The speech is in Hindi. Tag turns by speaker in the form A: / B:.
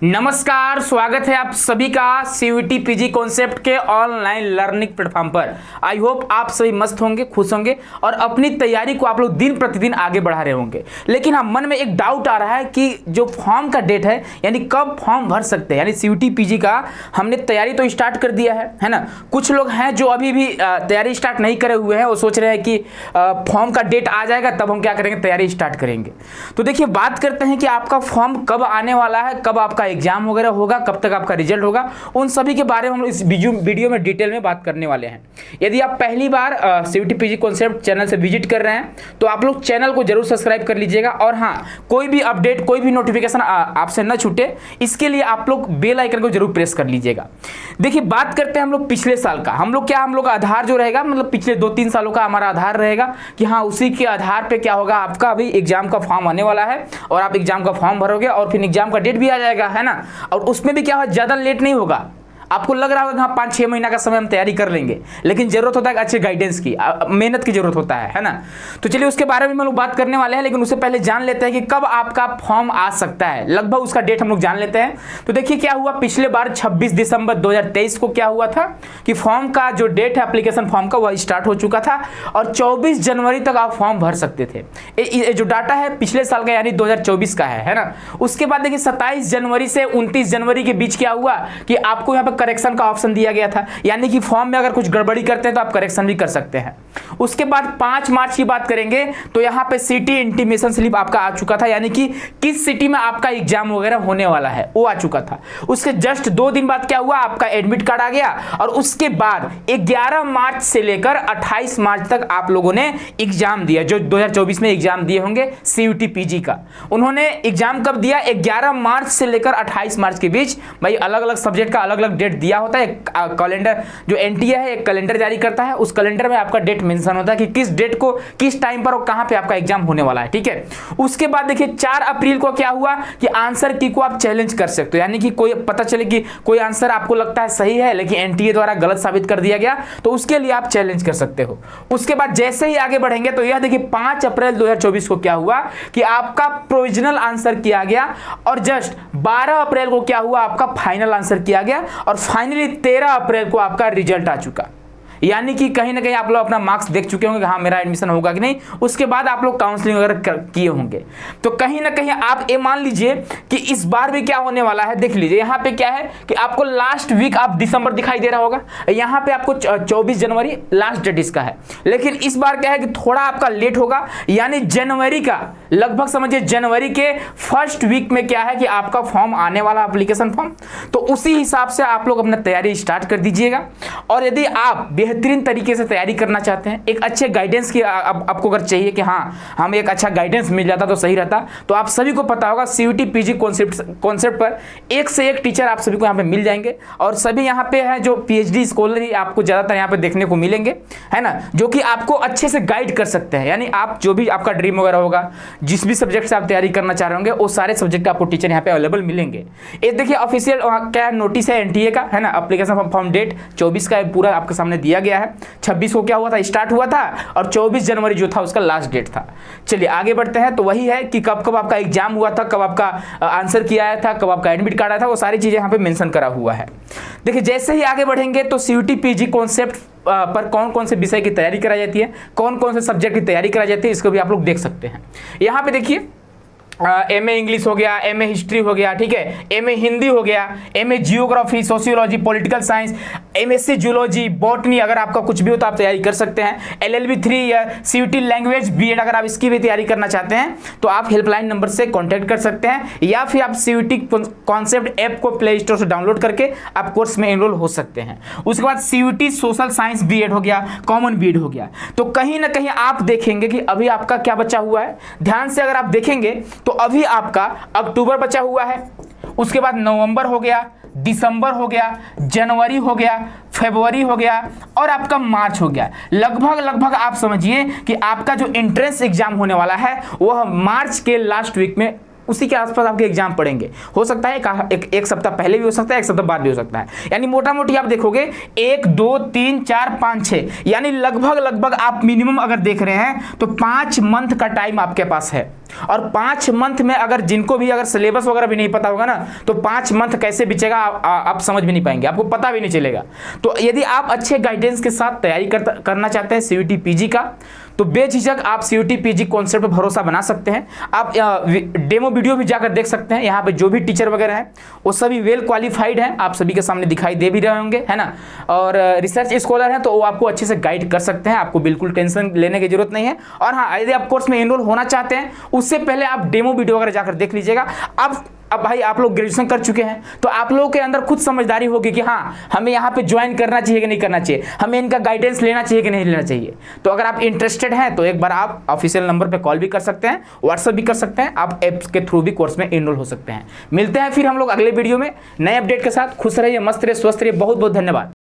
A: नमस्कार, स्वागत है आप सभी का सीयूटी पीजी कॉन्सेप्ट के ऑनलाइन लर्निंग प्लेटफॉर्म पर। आई होप आप सभी मस्त होंगे, खुश होंगे और अपनी तैयारी को आप लोग दिन प्रतिदिन आगे बढ़ा रहे होंगे। लेकिन हाँ, मन में एक डाउट आ रहा है कि जो फॉर्म का डेट है, यानी कब फॉर्म भर सकते हैं, यानी सीयूटी पीजी का हमने तैयारी तो स्टार्ट कर दिया है ना। कुछ लोग हैं जो अभी भी तैयारी स्टार्ट नहीं करे हुए हैं, वो सोच रहे हैं कि फॉर्म का डेट आ जाएगा तब हम क्या करेंगे, तैयारी स्टार्ट करेंगे। तो देखिए, बात करते हैं कि आपका फॉर्म कब आने वाला है, कब आपका एग्जाम वगैरह होगा, कब तक आपका रिजल्ट होगा, उन सभी के बारे में हम लोग इस वीडियो में डिटेल में बात करने वाले हैं। यदि आप पहली बार सीयूटी पीजी कॉन्सेप्ट चैनल से विजिट कर रहे हैं तो आप लोग चैनल को जरूर सब्सक्राइब कर लीजिएगा। और हाँ, कोई भी अपडेट, कोई भी नोटिफिकेशन आपसे न छूटे, इसके लिए आप लोग बेल आइकन को जरूर प्रेस कर लीजिएगा। देखिए, बात करते हैं हम लोग पिछले साल का। हम लोग आधार जो रहेगा, मतलब पिछले 2-3 सालों का हमारा आधार रहेगा कि हाँ, उसी के आधार पे क्या होगा, आपका अभी एग्जाम का फॉर्म आने वाला है और आप एग्जाम का फॉर्म भरोगे और फिर एग्जाम का डेट भी आ जाएगा, है ना। और उसमें भी क्या होगा, ज्यादा लेट नहीं होगा। आपको लग रहा होगा कि हाँ, 5-6 महीना का समय हम तैयारी कर लेंगे, लेकिन जरूरत होता है अच्छे गाइडेंस की, मेहनत की जरूरत होता है ना। तो चलिए, उसके बारे में हम लोग बात करने वाले हैं, लेकिन उससे पहले जान लेते हैं कि कब आपका फॉर्म आ सकता है। लगभग उसका डेट हम लोग जान लेते हैं। तो देखिए, क्या हुआ पिछले बार 26 दिसंबर 2023 को क्या हुआ था कि फॉर्म का जो डेट है एप्लीकेशन फॉर्म का, वह स्टार्ट हो चुका था और 24 जनवरी तक आप फॉर्म भर सकते थे। ये जो डाटा है पिछले साल का, यानी 2024 का है ना। उसके बाद देखिए, 27 जनवरी से 29 जनवरी के बीच क्या हुआ कि आपको यहाँ पर करेक्शन का ऑप्शन दिया गया था, यानी कि फॉर्म में अगर कुछ गड़बड़ी करते हैं तो आप करेक्शन भी कर सकते हैं। उसके बाद 5 मार्च की बात करेंगे तो यहाँ पे सिटी इंटीमेशन स्लिप आपका आ चुका था, यानी कि किस सिटी में आपका एग्जाम वगैरह होने वाला है वो आ चुका था। उसके जस्ट 2 दिन बाद क्या हुआ, आपका एडमिट कार्ड आ गया। और उसके बाद 11 मार्च से लेकर 28 मार्च तक आप लोगों ने एग्जाम दिया, जो 2024 में एग्जाम दिए होंगे सीयूटी पीजी का। उन्होंने एग्जाम कब दिया, 11 मार्च से लेकर 28 मार्च के बीच। भाई, अलग अलग सब्जेक्ट का अलग अलग डेट दिया होता है। कैलेंडर जो एनटीए है, एक कैलेंडर जारी करता है, उस कैलेंडर में आपका डेट मेंशन होता है कि किस डेट को, किस टाइम पर और कहां पे आपका एग्जाम होने वाला है, ठीक है। उसके बाद देखिए, 4 अप्रैल को क्या हुआ कि आंसर की को आप चैलेंज कर सकते हो, यानी कि कोई पता चले कि कोई आंसर आपको लगता है सही है लेकिन एनटीए द्वारा गलत साबित कर दिया गया, तो उसके लिए आप चैलेंज कर सकते हो। उसके बाद जैसे ही आगे बढ़ेंगे तो यह देखिए, 5 अप्रैल 2024 को क्या हुआ कि आपका प्रोविजनल आंसर किया गया और जस्ट 12 अप्रैल को क्या हुआ, आपका फाइनल आंसर किया गया और फाइनली 13 अप्रैल को आपका रिजल्ट आ चुका। यानी कि कहीं ना कहीं आप लोग अपना मार्क्स देख चुके होंगे कि हाँ, मेरा एडमिशन होगा कि नहीं। उसके बाद आप लोग काउंसलिंग वगैरह किए होंगे। तो कहीं ना कहीं आप ये मान लीजिए कि इस बार भी क्या होने वाला है, देख लीजिए। यहाँ पे क्या है कि आपको लास्ट वीक आप दिसंबर दिखाई दे रहा होगा, यहाँ पे आपको 24 जनवरी लास्ट डेट इसका है। लेकिन इस बार क्या है कि थोड़ा आपका लेट होगा, यानी जनवरी का लगभग समझिए जनवरी के फर्स्ट वीक में क्या है कि आपका फॉर्म आने वाला, एप्लीकेशन फॉर्म। तो उसी हिसाब से आप लोग अपना तैयारी स्टार्ट कर दीजिएगा। और यदि आप बेहतरीन तरीके से तैयारी करना चाहते हैं, एक अच्छे गाइडेंस की आपको अगर चाहिए कि हाँ, हमें एक अच्छा गाइडेंस मिल जाता तो सही रहता, तो आप सभी को पता होगा सीयूटी पीजी कॉन्सेप्ट पर एक से एक टीचर आप सभी को यहाँ पे मिल जाएंगे। और सभी यहाँ पे हैं जो पीएचडी स्कॉलर ही आपको ज्यादातर यहाँ पे देखने को मिलेंगे, है ना, जो कि आपको अच्छे से गाइड कर सकते हैं। यानी आप जो भी आपका ड्रीम वगैरह होगा, जिस भी सब्जेक्ट से आप तैयारी करना चाह रहे होंगे, वो सारे सब्जेक्ट आपको टीचर यहाँ पे अवेलेबल मिलेंगे। ये देखिए, ऑफिशियल क्या नोटिस है एनटीए का, है ना, एप्लीकेशन फॉर्म डेट 24 का पूरा आपके सामने दिया गया है। 26 को क्या हुआ था, स्टार्ट हुआ था और 24 जनवरी जो था उसका लास्ट डेट था। चलिए आगे बढ़ते हैं। तो वही है कि कब कब आपका एग्जाम हुआ था, कब आपका आंसर किया आया था, कब आपका एडमिट कार्ड आया था, वो सारी चीजें यहाँ पे मेंशन करा हुआ है। देखिए, जैसे ही आगे बढ़ेंगे तो सीयूटी पीजी कॉन्सेप्ट पर कौन कौन से विषय की तैयारी कराई जाती है, कौन कौन से सब्जेक्ट की तैयारी कराई जाती है, इसको भी आप लोग देख सकते हैं। यहाँ पे देखिए, एमए इंग्लिश हो गया, एमए हिस्ट्री हो गया, ठीक है, एमए हिंदी हो गया, MA geography, sociology, political science, MSc zoology, botany, अगर आपका कुछ भी हो तो आप तैयारी कर सकते हैं। LLB 3 year, CUT language BEd, अगर आप इसकी भी तैयारी करना चाहते हैं तो आप हेल्पलाइन नंबर से कॉन्टैक्ट कर सकते हैं, या फिर आप सीयूटी कॉन्सेप्ट ऐप को प्ले स्टोर से डाउनलोड करके आप कोर्स में एनरोल हो सकते हैं। उसके बाद सीयूटी सोशल साइंस बीएड हो गया, कॉमन बीएड हो गया। तो कहीं ना कहीं आप देखेंगे कि अभी आपका क्या बचा हुआ है, ध्यान से अगर आप देखेंगे तो अभी आपका अक्टूबर बचा हुआ है, उसके बाद नवंबर हो गया, दिसंबर हो गया, जनवरी हो गया, फरवरी हो गया और आपका मार्च हो गया। लगभग आप समझिए कि आपका जो एंट्रेंस एग्जाम होने वाला है वह मार्च के लास्ट वीक में उसी के आसपास आपके एग्जाम पड़ेंगे। हो सकता है एक सप्ताह पहले भी हो सकता है, एक सप्ताह बाद भी हो सकता है। यानी मोटा मोटी आप देखोगे 1 2 3 4 5 6, यानी लगभग आप मिनिमम अगर देख रहे हैं तो 5 मंथ का टाइम आपके पास है। और 5 मंथ में अगर जिनको भी अगर सिलेबस वगैरह भी नहीं पता होगा ना, तो 5 मंथ कैसे बीचेगा आप समझ भी नहीं पाएंगे, आपको पता भी नहीं चलेगा। तो यदि आप अच्छे गाइडेंस के साथ तैयारी करना चाहते हैं सीयूटी पीजी का, तो बेझिझक आप सीयूटी पीजी कॉन्सेप्ट पर भरोसा बना सकते हैं। आप डेमो वीडियो भी जाकर देख सकते हैं। यहाँ पे जो भी टीचर वगैरह हैं वो सभी वेल क्वालिफाइड हैं, आप सभी के सामने दिखाई दे भी रहे होंगे, है ना। और रिसर्च स्कॉलर हैं तो वो आपको अच्छे से गाइड कर सकते हैं, आपको बिल्कुल टेंशन लेने की जरूरत नहीं है। और हाँ, यदि आप कोर्स में एनरोल होना चाहते हैं उससे पहले आप डेमो वीडियो वगैरह जाकर देख लीजिएगा। अब भाई आप लोग ग्रेजुएशन कर चुके हैं तो आप लोगों के अंदर खुद समझदारी होगी कि हाँ, हमें यहाँ पे ज्वाइन करना चाहिए कि नहीं करना चाहिए, हमें इनका गाइडेंस लेना चाहिए कि नहीं लेना चाहिए। तो अगर आप इंटरेस्टेड हैं तो एक बार आप ऑफिशियल नंबर पे कॉल भी कर सकते हैं, व्हाट्सएप भी कर सकते हैं, आप ऐप्स के थ्रू भी कोर्स में एनरोल हो सकते हैं। मिलते हैं फिर हम लोग अगले वीडियो में नए अपडेट के साथ। खुश रहिए, मस्त रहिए, स्वस्थ रहिए। बहुत बहुत धन्यवाद।